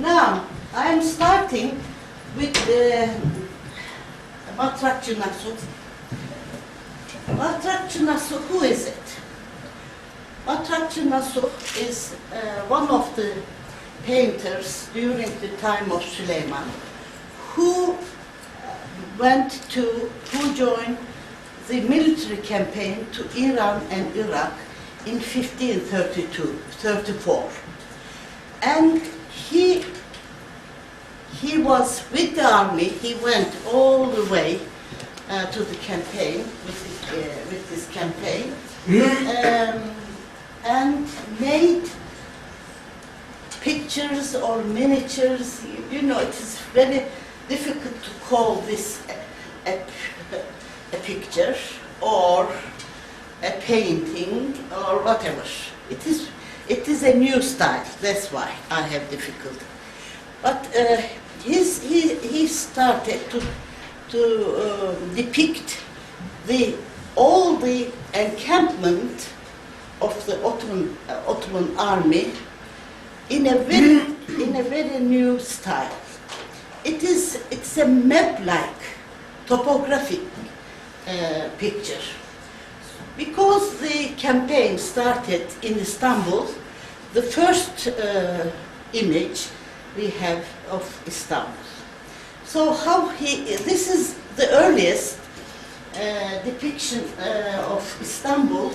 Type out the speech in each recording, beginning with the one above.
Now, I am starting with Matrakçı Nasuh. Matrakçı Nasuh, who is it? Matrakçı Nasuh is one of the painters during the time of Süleyman who joined the military campaign to Iran and Iraq in 1534. And he was with the army. He went all the way to the campaign with this campaign and made pictures or miniatures. You know, it is very difficult to call this a picture or a painting or whatever. It is a new style. That's why I have difficulty. But he started to depict all the encampment of the Ottoman army in a very new style. It's a map-like topographic picture. Because the campaign started in Istanbul, the first image we have of Istanbul. So this is the earliest depiction of Istanbul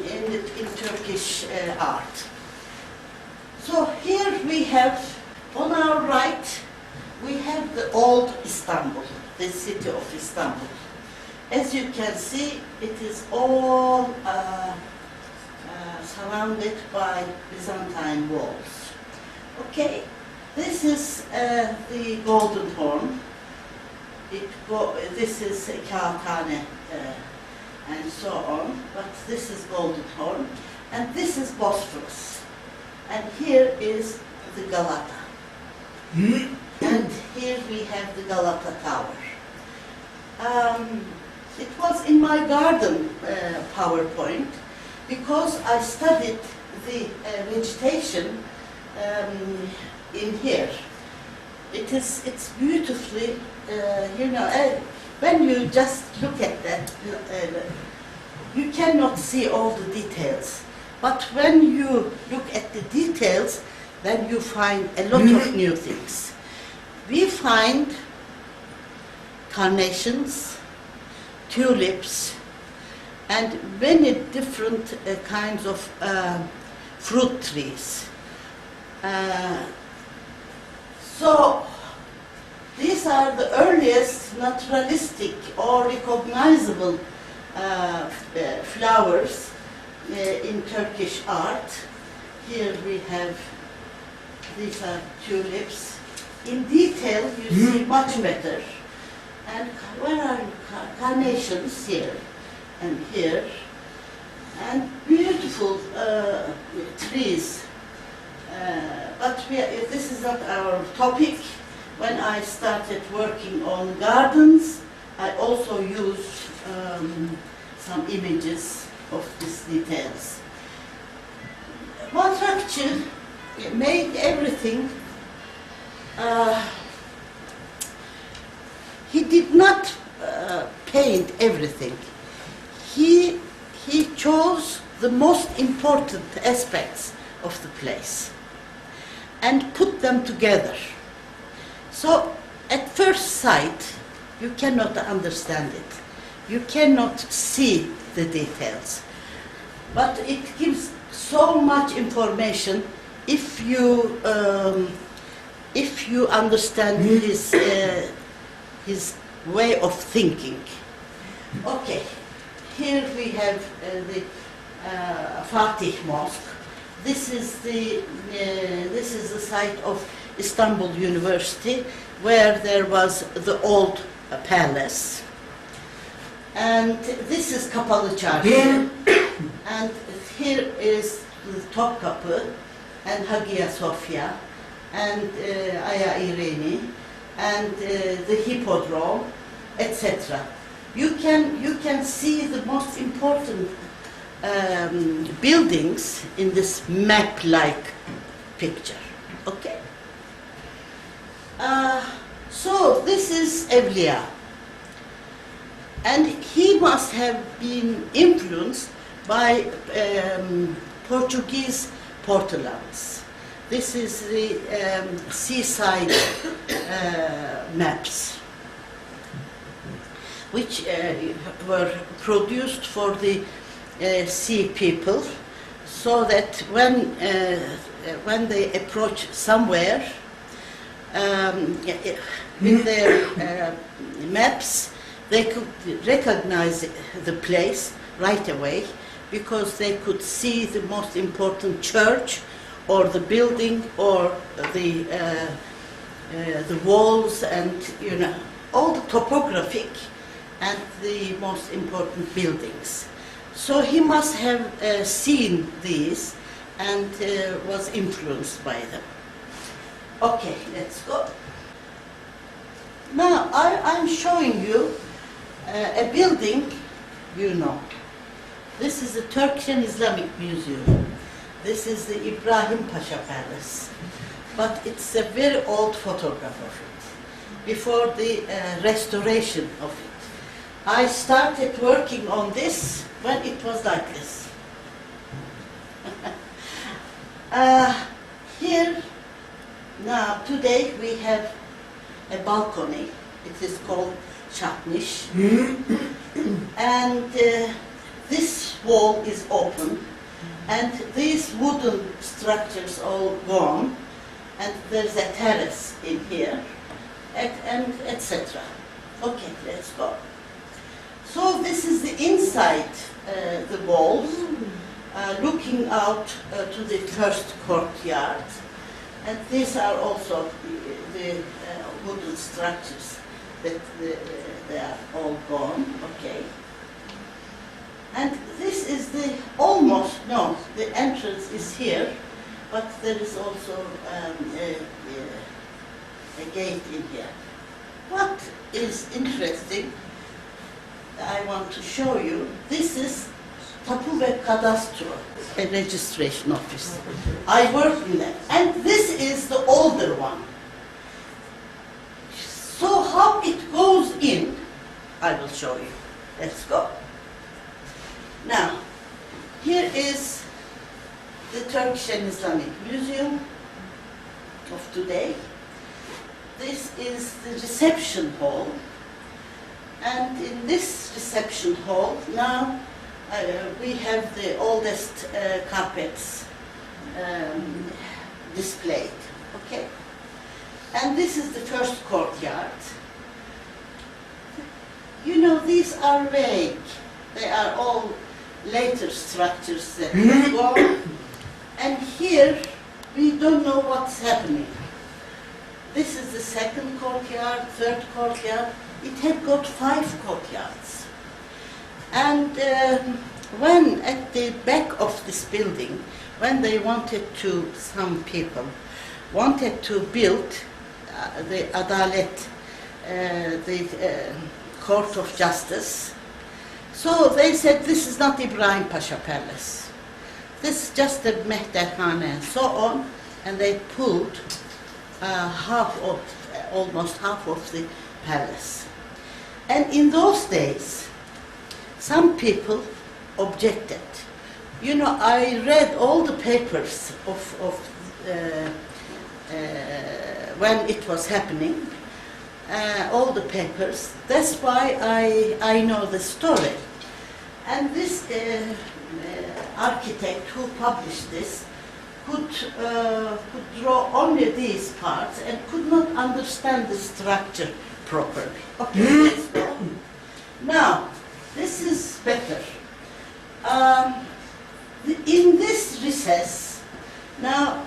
in Turkish art. So here we have, on our right, we have the old Istanbul, the city of Istanbul. As you can see, it is all surrounded by Byzantine walls. Okay, this is the Golden Horn. This is Kağıthane and so on, but this is Golden Horn, and this is Bosphorus. And here is the Galata. And here we have the Galata Tower. It was in my garden PowerPoint because I studied the vegetation in here. It's beautifully, you know, when you just look at that, you cannot see all the details. But when you look at the details, then you find a lot of new things. We find carnations, tulips, and many different kinds of fruit trees. So these are the earliest naturalistic or recognizable flowers in Turkish art. Here we have, these are tulips. In detail you see much better. And where are carnations? Here and here, and beautiful trees. But this is not our topic. When I started working on gardens, I also used some images of these details. Matrakçı made everything. He did not paint everything. He chose the most important aspects of the place and put them together. So at first sight, you cannot understand it. You cannot see the details. But it gives so much information if you understand his way of thinking. Okay, here we have the Fatih Mosque. This is the site of Istanbul University, where there was the old palace. And this is Kapalı Çarşı. And here is the Topkapı and Hagia Sophia and Aya Ireni and the Hippodrome, etc. You can see the most important buildings in this map-like picture. Okay. So this is Evliya, and he must have been influenced by Portuguese portulains. This is the seaside maps, which were produced for the sea people, so that when they approach somewhere, with their maps, they could recognize the place right away, because they could see the most important church, or the building, or the walls, and all the topographic and the most important buildings. So he must have seen these and was influenced by them. Okay, let's go. Now I'm showing you a building, This is the Turkish and Islamic Museum. This is the Ibrahim Pasha Palace. But it's a very old photograph of it, before the restoration of it. I started working on this when it was like this. Here, now, today we have a balcony. It is called Çatmış. And this wall is open, and these wooden structures all gone, and there's a terrace in here, and etc. Okay, let's go. So this is the inside, the walls, looking out to the first courtyard, and these are also the wooden structures that they are all gone. Okay. And this is the the entrance is here, but there is also a gate in here. What is interesting, I want to show you, this is Tapu ve Kadastro, a registration office. I work in that, and this is the older one. So how it goes in, I will show you. Let's go. Now, here is the Turkish and Islamic Museum of today. This is the reception hall. And in this reception hall, now we have the oldest carpets displayed. Okay? And this is the first courtyard. These are vague. They are all later structures that have gone. And here, we don't know what's happening. This is the second courtyard, third courtyard. It had got 5 courtyards. And when at the back of this building, when they some people wanted to build the Adalet, the Court of Justice, so they said, this is not Ibrahim Pasha Palace. This is just a Mehterhane and so on, and they pulled almost half of the palace. And in those days, some people objected. I read all the papers of when it was happening, all the papers. That's why I know the story. And this architect who published this could draw only these parts and could not understand the structure properly. Okay, let's go. Now, this is better. In this recess, now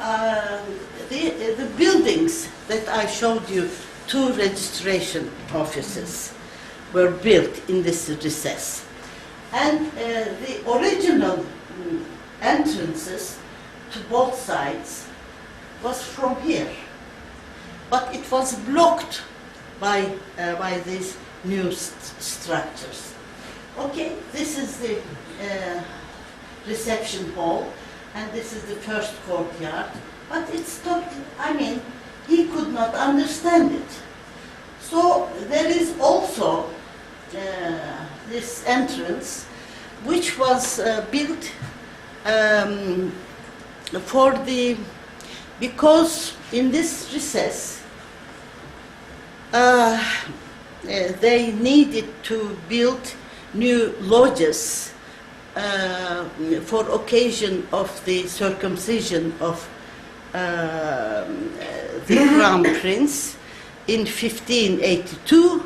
the buildings that I showed you, 2 registration offices were built in this recess. And the original entrances to both sides was from here. But it was blocked by these new structures. Okay, this is the reception hall, and this is the first courtyard. But it's totally, he could not understand it. So there is also this entrance, which was built because in this recess they needed to build new lodges for occasion of the circumcision of the Crown Prince in 1582.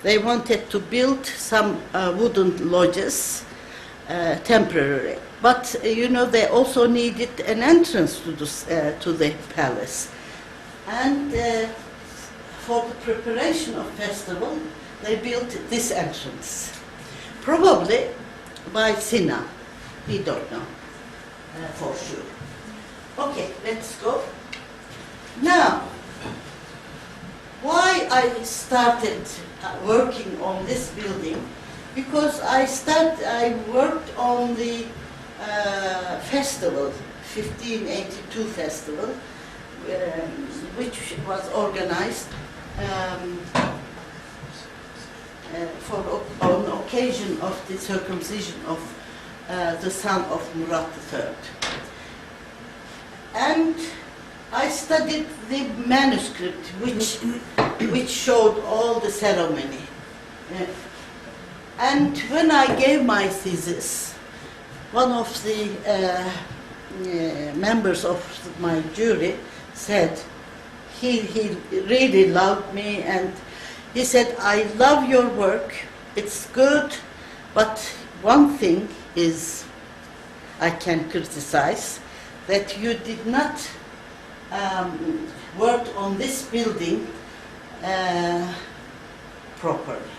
They wanted to build some wooden lodges temporarily. But, you know, they also needed an entrance to the palace. And for the preparation of festival, they built this entrance. Probably by Sina. We don't know for sure. Okay, let's go. Now, why I started working on this building? Because I worked on the festival, 1582 festival, which was organized on occasion of the circumcision of the son of Murat III. And I studied the manuscript which showed all the ceremony. And when I gave my thesis, one of the members of my jury said, he really loved me, and he said, I love your work, it's good, but one thing is I can criticize, that you did not work on this building properly.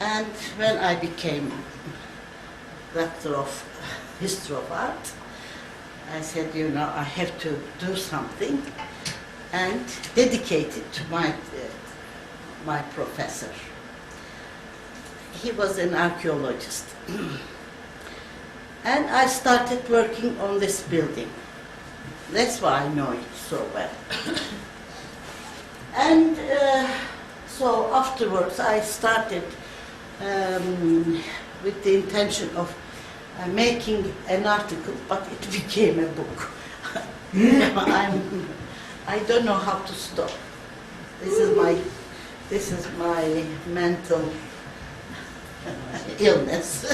And when I became Doctor of History of Art, I said, you know, I have to do something, and dedicate it to my professor. He was an archaeologist. And I started working on this building. That's why I know it so well. And so afterwards I started with the intention of making an article, but it became a book. I don't know how to stop. This is my mental illness.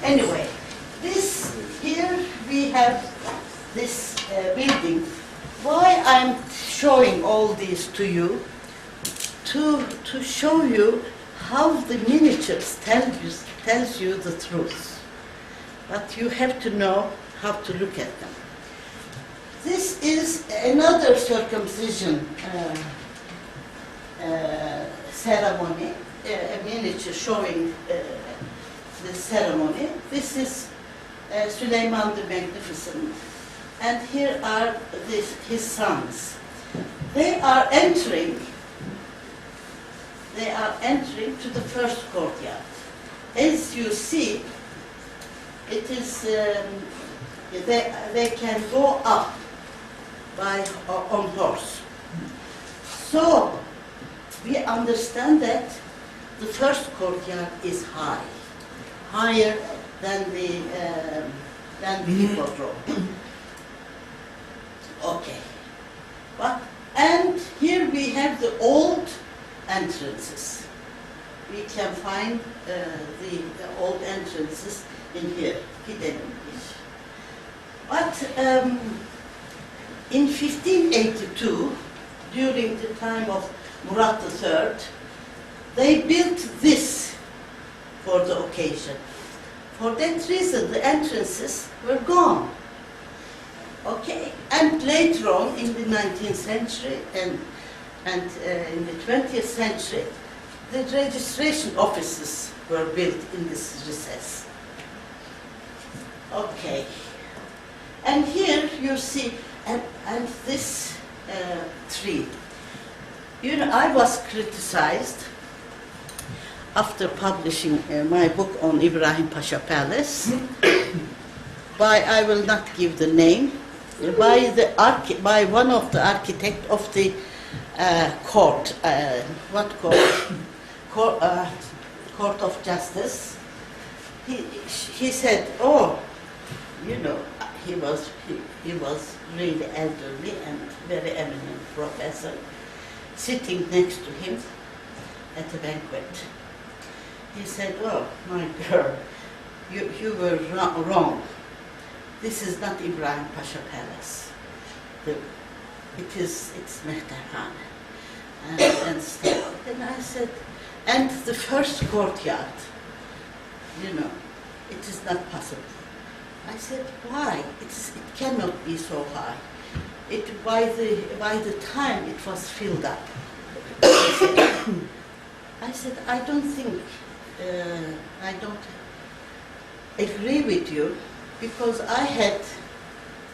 Anyway, here we have this building. Why I'm showing all these to you? To show you how the miniatures tells you the truth. But you have to know how to look at them. This is another circumcision ceremony, a miniature showing the ceremony. This is Süleyman the Magnificent, and here are his sons. They are entering to the first courtyard. As you see, it is they can go up on horse. So we understand that the first courtyard is higher than the hippodrome. Okay, and here we have the old entrances. We can find the old entrances in here, hidden. But in 1582, during the time of Murat III, they built this for the occasion. For that reason, the entrances were gone. Okay, and later on in the 19th century and in the 20th century, the registration offices were built in this recess. Okay, and here you see, and this tree. You know, I was criticized after publishing my book on Ibrahim Pasha Palace by, I will not give the name, by one of the architect of the court, what court of justice. He said, oh, you know, he was really elderly and very eminent professor, sitting next to him at a banquet. He said, oh, my girl, you were wrong. This is not Ibrahim Pasha Palace. It's Mehterhane and stuff. And I said, and the first courtyard, you know, it is not possible. I said, why? It cannot be so high. By the time it was filled up. I said, I don't think, I don't agree with you, because I had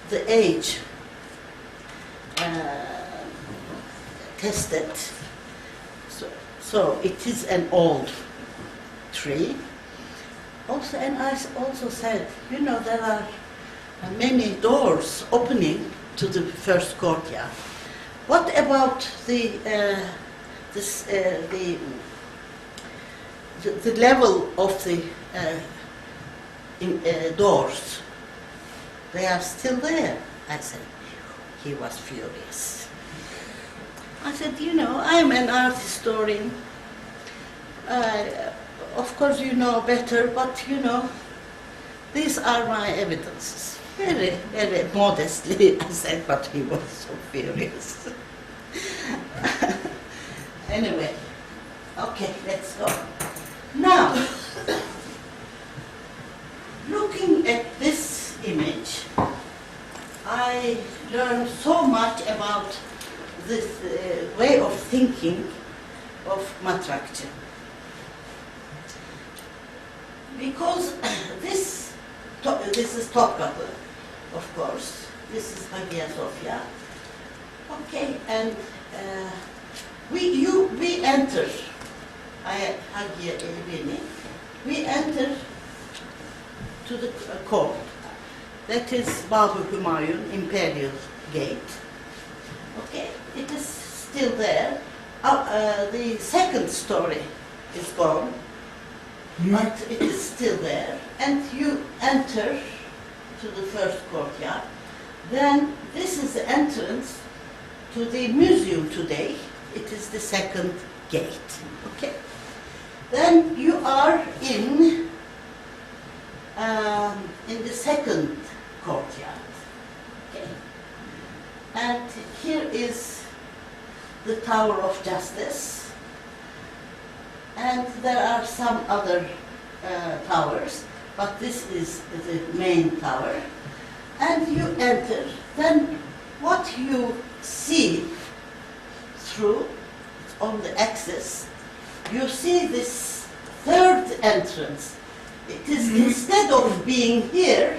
the age tested. So it is an old tree. Also, and I also said, you know, there are many doors opening to the first courtyard. What about the level of the doors? They are still there. I said, he was furious. I said, you know, I'm an art historian. Of course you know better, but you know, these are my evidences. Very, very modestly I said, but he was so furious. Anyway, okay, let's go. Now, looking at this image, I learned so much about this way of thinking of Matrakçı. Because this is Topkapı, of course. This is Hagia Sophia. Okay, and we enter Hagia Evliya. We enter to the court. That is Babu Humayun Imperial Gate. Okay, it is still there. The second story is gone, but it is still there. And you enter to the first courtyard. Then this is the entrance to the museum today. It is the second gate. Okay. Then you are in the second courtyard. Okay. And here is the Tower of Justice, and there are some other towers, but this is the main tower. And you enter, then what you see through on the axis, you see this third entrance. It is instead of being here,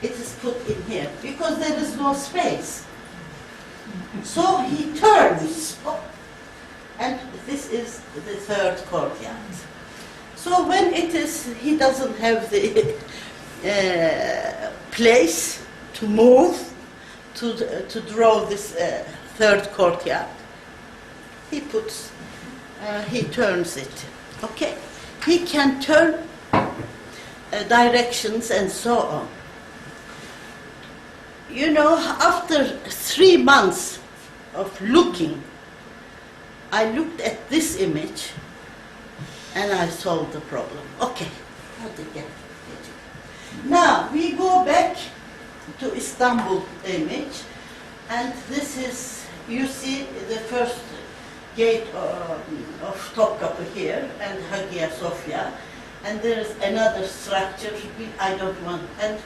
it is put in here because there is no space. So he turns, and this is the third courtyard. So when it is, he doesn't have the place to move, to draw this third courtyard. He turns it. Okay, he can turn directions and so on. You know, after 3 months of looking, I looked at this image and I solved the problem. Okay, now we go back to Istanbul image, and this is, you see the first gate of Topkapı here and Hagia Sophia, and there is another structure, I don't want, and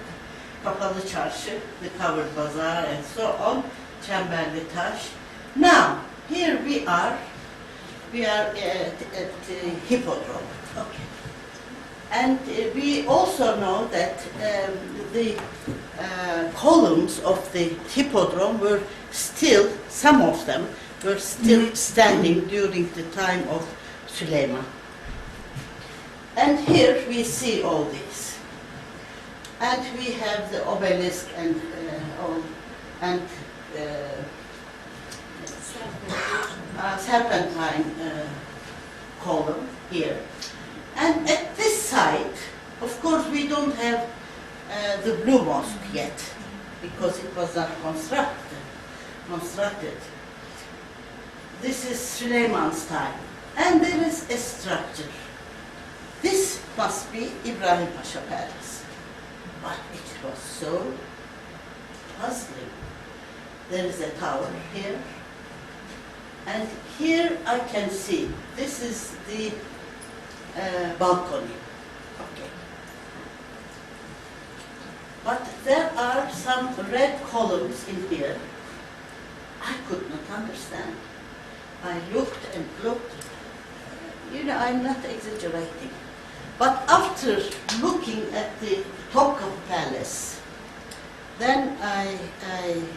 Kapalı Çarşı, the covered bazaar and so on, Çemberli Taş. Now, here we are at the Hippodrome. Okay. And we also know that the columns of the Hippodrome were still, some of them were still standing during the time of Süleyman. And here we see all this. And we have the obelisk and serpentine column here. And at this side, of course, we don't have the blue mosque yet, because it was not constructed. This is Süleyman's time. And there is a structure. This must be Ibrahim Pasha Palace. But it was so puzzling. There is a tower here. And here I can see, this is the balcony. Okay. But there are some red columns in here. I could not understand. I looked and looked. You know, I'm not exaggerating. But after looking at the Topkapı Palace, then I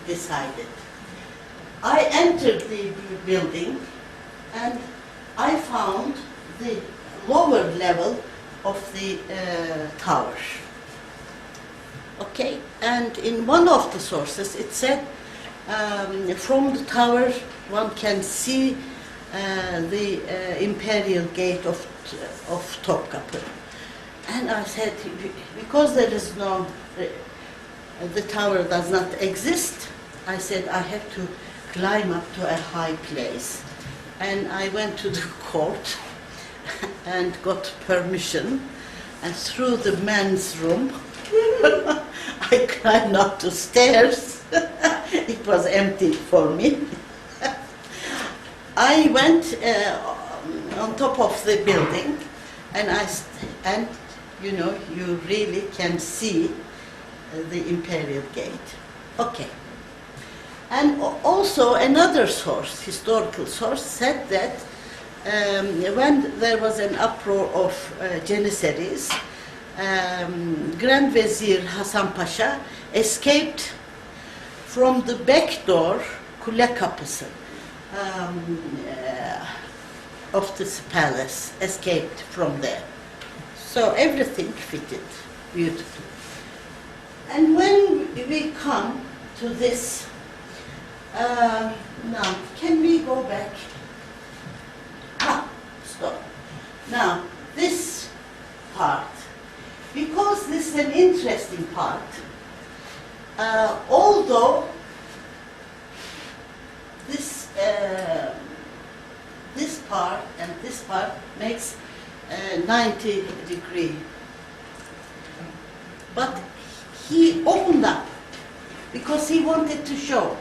decided. I entered the building and I found the lower level of the tower. Okay, and in one of the sources it said from the tower one can see the imperial gate of Topkapı. And I said, because there is no, the tower does not exist, I said I have to climb up to a high place. And I went to the court and got permission, and through the men's room I climbed up the stairs. It was empty for me. I went on top of the building, and you know, you really can see the imperial gate. Okay. And also another source, historical source, said that when there was an uproar of Janissaries, Grand Vizier Hasan Pasha escaped from the back door, Kule Kapısı, of this palace, escaped from there. So everything fitted beautifully. And when we come to this, now, can we go back? Stop. Now, this part, because this is an interesting part, although this part and this part makes 90 degree, but he opened up because he wanted to show.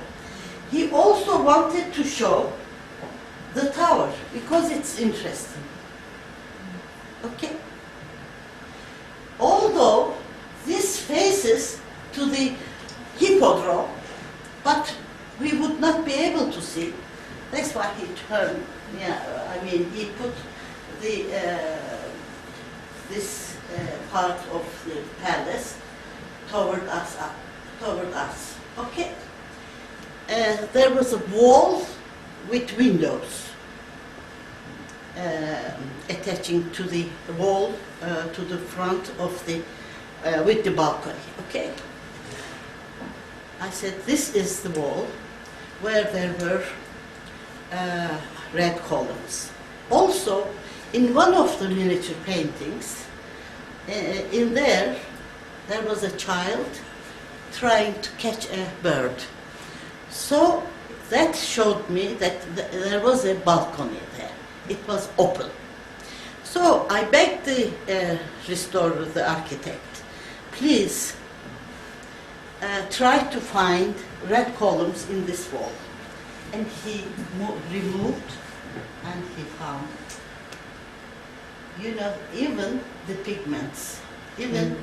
He also wanted to show the tower because it's interesting. Okay? Although this faces to the hippodrome, but we would not be able to see. That's why he turned. Yeah, I mean, he put the this part of the palace toward us. Okay. There was a wall with windows attaching to the wall to the front of the with the balcony. Okay. I said this is the wall where there were red columns. Also, in one of the miniature paintings, in there was a child trying to catch a bird. So that showed me that there was a balcony there. It was open. So I begged the restorer, the architect, please try to find red columns in this wall. And he removed and he found, you know, even the pigments, even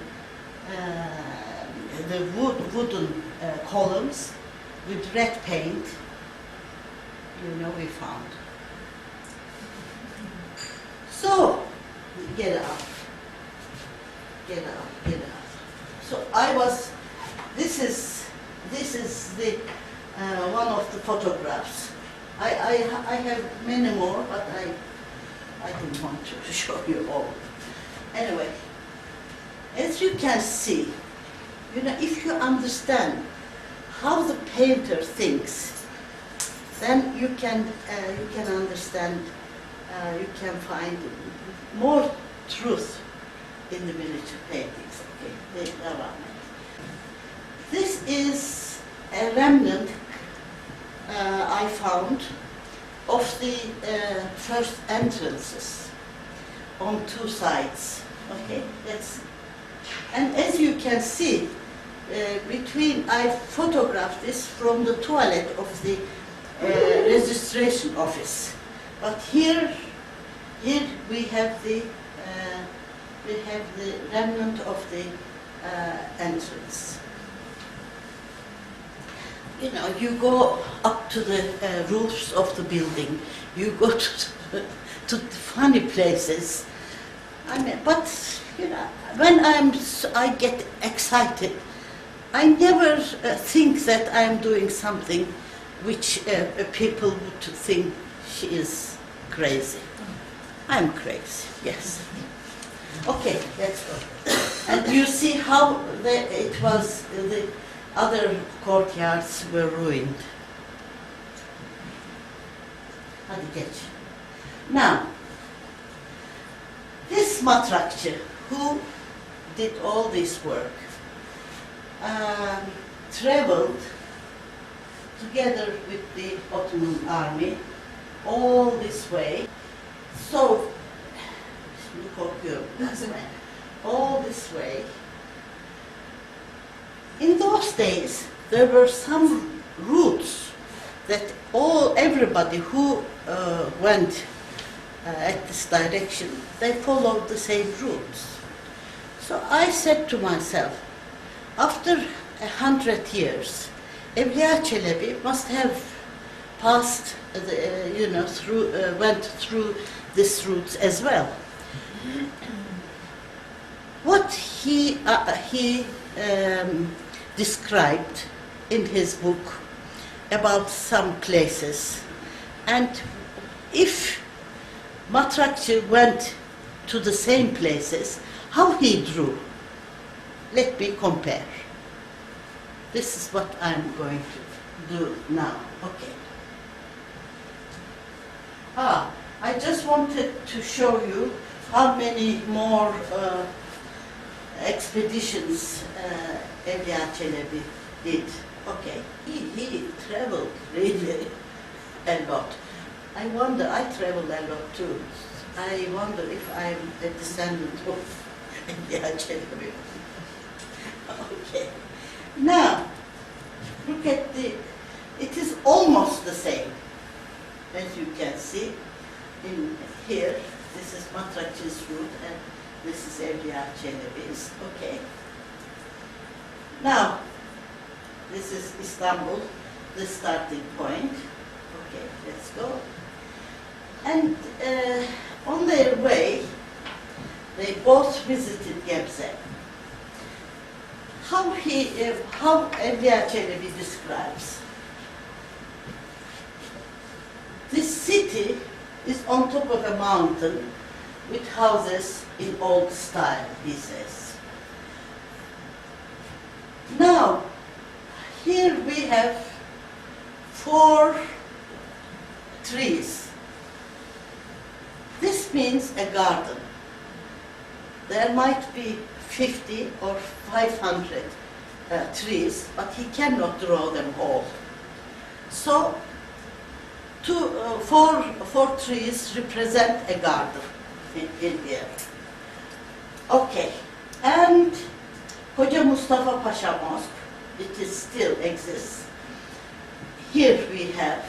the wooden columns with red paint, you know, we found. So, get up. So I was, this is the one of the photographs. I have many more, but I didn't want to show you all. Anyway, as you can see, You know, if you understand how the painter thinks, then you can understand, you can find more truth in the miniature paintings. Okay, this is a remnant I found of the first entrances on two sides. Okay, and as you can see, I photographed this from the toilet of the registration office. But here we have the remnant of the entrance. You know, you go up to the roofs of the building. You go to funny places. I mean, but you know, when I get excited, I never think that I'm doing something which people would think she is crazy. I'm crazy, yes. Okay, let's go. And you see how the other courtyards were ruined. Hadi geç. Now, this Matrakçı, who did all this work, traveled together with the Ottoman army all this way. So, şimdi korkuyorum. All this way. In those days, there were some routes that everybody who went at this direction, they followed the same routes. So I said to myself, after 100 years, Evliya Çelebi must have passed, went through these routes as well. What he described in his book about some places, and if Matrakçı went to the same places, how he drew. Let me compare. This is what I'm going to do now. Okay. I just wanted to show you how many more expeditions Evliya Çelebi did. Okay, he traveled really a lot. I wonder, I traveled a lot too. I wonder if I'm a descendant of Evliya Çelebi. Okay. Now, look at it is almost the same. As you can see, in here, this is Matrakçı's route and this is Evliya Çelebi's. Okay. Now, this is Istanbul, the starting point. Okay, let's go. And on their way, they both visited Gebze. How Evliya Çelebi describes. This city is on top of a mountain with houses in old style, he says. Now, here we have 4 trees. This means a garden. There might be 50 or 500 trees, but he cannot draw them all. So, 4 trees represent a garden in here. Okay, and Hoca Mustafa Pasha Mosque, it still exists. Here we have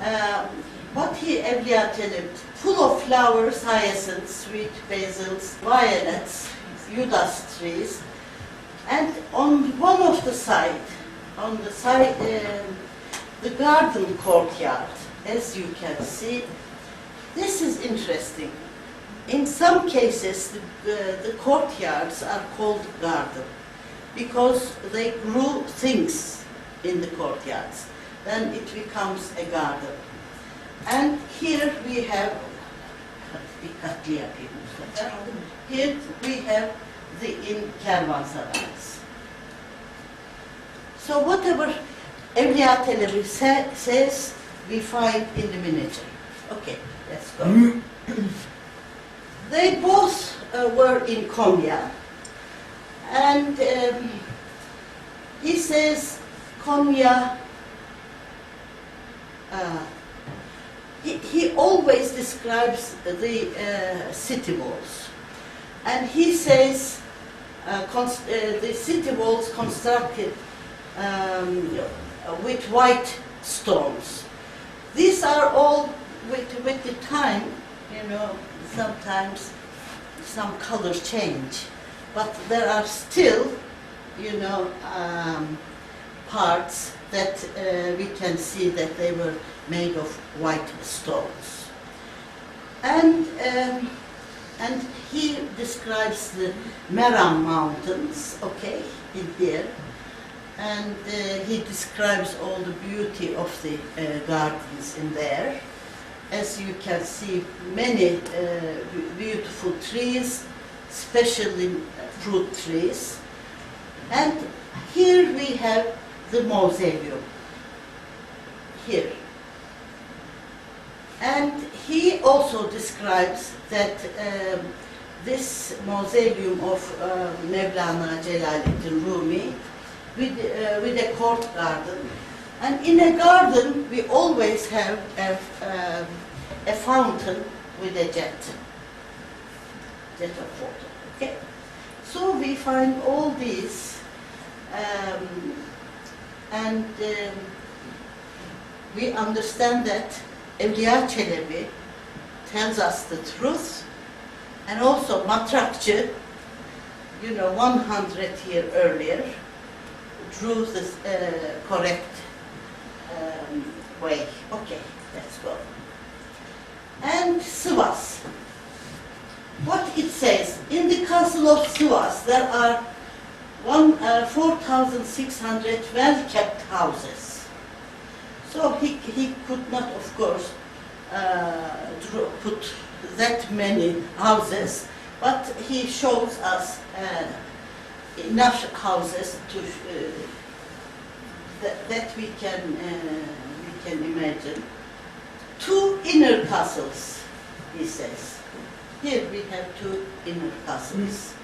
Evliya Çelebi, full of flowers, hyacinths, sweet basils, violets, Judas trees, and on one of the side, the garden courtyard, as you can see, this is interesting. In some cases, the courtyards are called garden because they grew things in the courtyards. Then it becomes a garden. And here we have, here we have the kervansarayız. So whatever Evliya Çelebi says, we find in the miniature. Okay, let's go. They both were in Konya, and he says Konya, he always describes the city walls, and he says the city walls constructed with white stones. These are all with the time, you know, sometimes some colors change, but there are still, you know, parts that we can see that they were made of white stones. And he describes the Meram Mountains, okay, in here. And he describes all the beauty of the gardens in there. As you can see, many beautiful trees, especially fruit trees. And here we have the mausoleum, here. And he also describes that this mausoleum of Mevlana Celaleddin Rumi with a court garden. And in a garden, we always have a fountain with a jet of water. Okay? So we find all these, and we understand that Evliya Çelebi tells us the truth, and also Matrakçı, you know, 100 years earlier, drew the correct way. Okay, let's go. And Sivas. What it says, in the castle of Sivas there are 4,600 well-kept houses. So he could not, of course, put that many houses, but he shows us enough houses to that we can imagine. 2 inner castles, he says. Here we have 2 inner castles,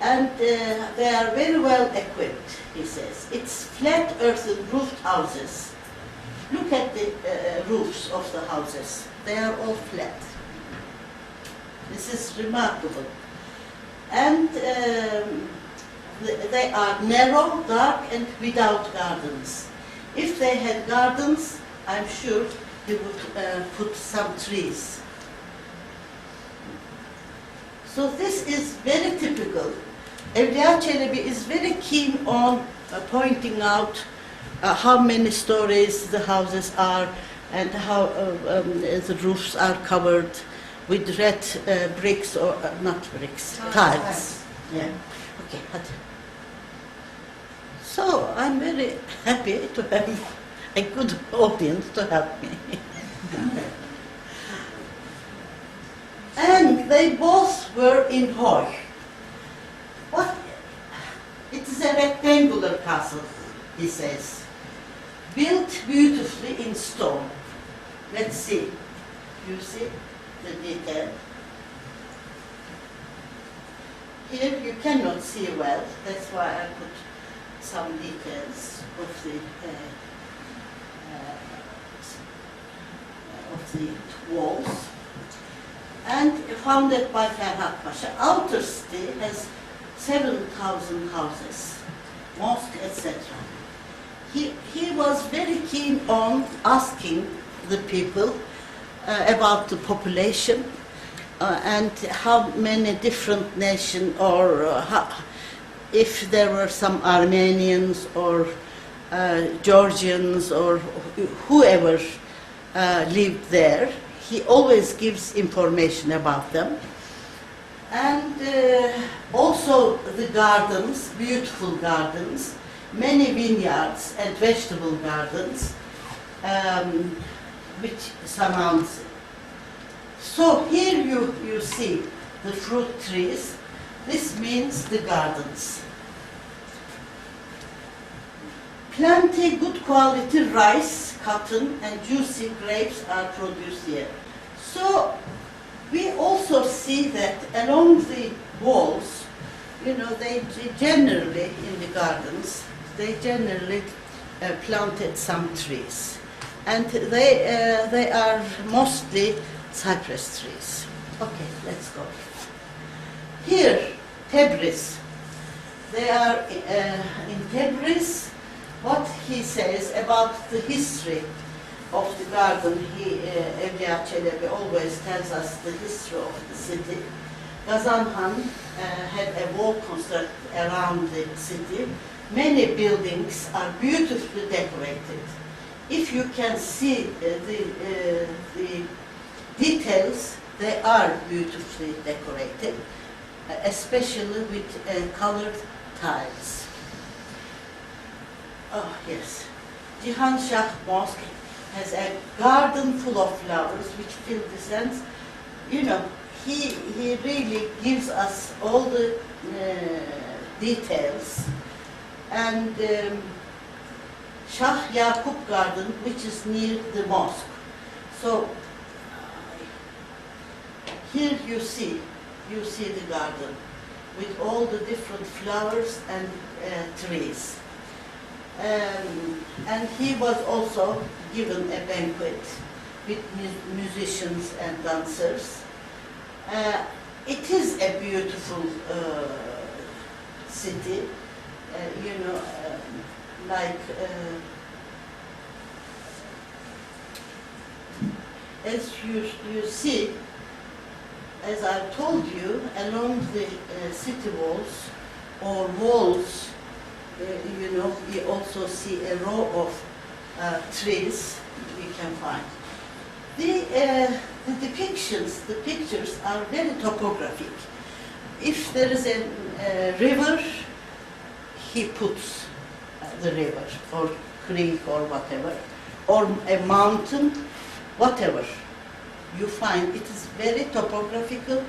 and they are very well equipped, he says. It's flat earthen roofed houses. Look at the roofs of the houses. They are all flat. This is remarkable. And they are narrow, dark, and without gardens. If they had gardens, I'm sure he would put some trees. So this is very typical. Evliya Çelebi is very keen on pointing out how many stories the houses are and how the roofs are covered with red bricks, or not bricks, tiles. Yeah. Okay. So I'm very happy to have a good audience to help me. And they both were in Hoy. What? It is a rectangular castle, he says, built beautifully in stone. Let's see. You see the detail? Here you cannot see well. That's why I put some details of the walls. And founded by Ferhat Pasha. Outer city has 7,000 houses, mosque, etc. He was very keen on asking the people about the population and how many different nations, or if there were some Armenians or Georgians or whoever lived there. He always gives information about them. And also the gardens, beautiful gardens, many vineyards and vegetable gardens, which surrounds it. So here you see the fruit trees. This means the gardens. Plenty good quality rice, cotton, and juicy grapes are produced here. So we also see that along the walls, you know, they generally, in the gardens, they generally planted some trees. And they are mostly cypress trees. Okay, let's go. Here, Tabriz. They are in Tabriz. What he says about the history of the garden, Evliya Çelebi always tells us the history of the city. Gazan Han had a wall constructed around the city. Many buildings are beautifully decorated. If you can see the details, they are beautifully decorated, especially with colored tiles. Oh yes, Cihan Shah Mosque has a garden full of flowers which fill the sense. You know, he really gives us all the details. And Shah Yaqub Garden, which is near the mosque. So here you see the garden with all the different flowers and trees. And he was also given a banquet with musicians and dancers. It is a beautiful city, you know, as you see, as I told you, along the city walls or walls, you know, we also see a row of trees we can find. The pictures are very topographic. If there is a river, he puts the river, or creek, or whatever, or a mountain, whatever you find. It is very topographical,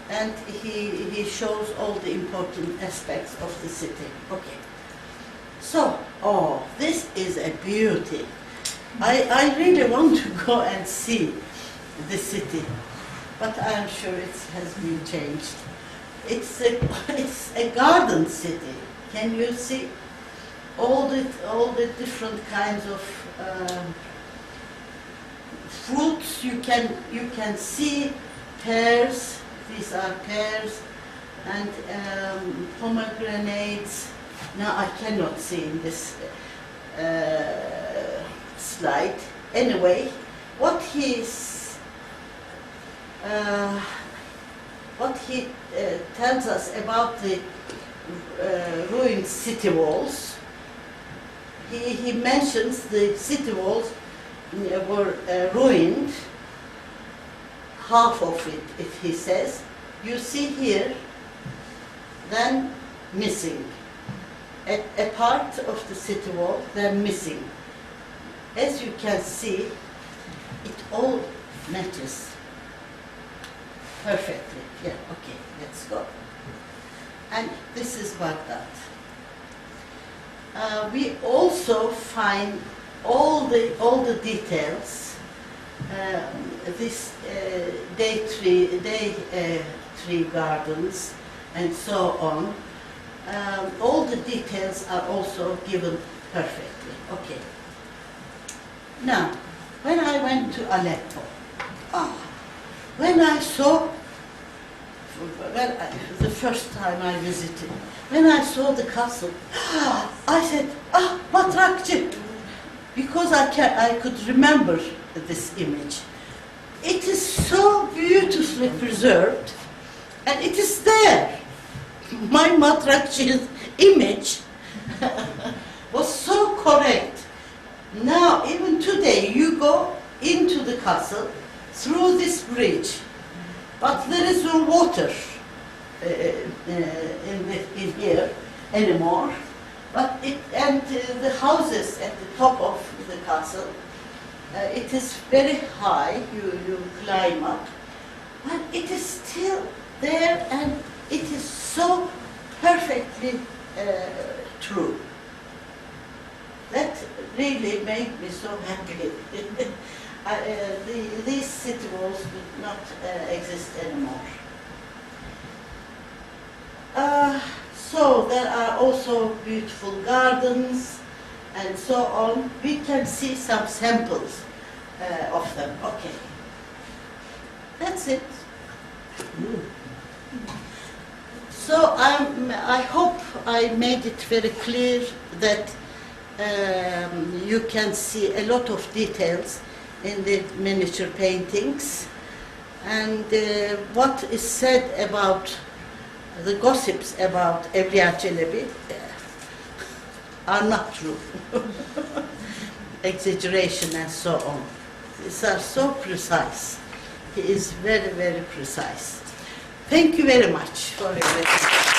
and he shows all the important aspects of the city. Okay. So, oh, this is a beauty. I really want to go and see the city, but I'm sure it has been changed. It's a garden city. Can you see all the different kinds of fruits? You can see pears. These are pears, and pomegranates. Now I cannot see in this slide. Anyway, what he tells us about the ruined city walls. He mentions the city walls were ruined. Half of it, if he says, you see here, then missing. A part of the city wall, they're missing. As you can see, it all matches perfectly. Yeah, okay, let's go. And this is Baghdad. We also find all the details. This day tree gardens and so on. All the details are also given perfectly. Okay. Now, when I went to Aleppo, when I saw, the first time I visited, when I saw the castle, I said, Matrakçı, because I could remember this image. It is so beautifully preserved, and it is there. My Matrakçı's image was so correct. Now, even today, you go into the castle through this bridge, but there is no water in here anymore. But the houses at the top of the castle, it is very high. You climb up, but it is still there, and it is so perfectly true. That really made me so happy. These city walls do not exist anymore. So there are also beautiful gardens and so on. We can see some samples of them. Okay. That's it. So I hope I made it very clear that you can see a lot of details in the miniature paintings, and what is said about the gossips about Evliya Çelebi are not true. Exaggeration and so on. These are so precise. He is very, very precise. Thank you very much for your attention.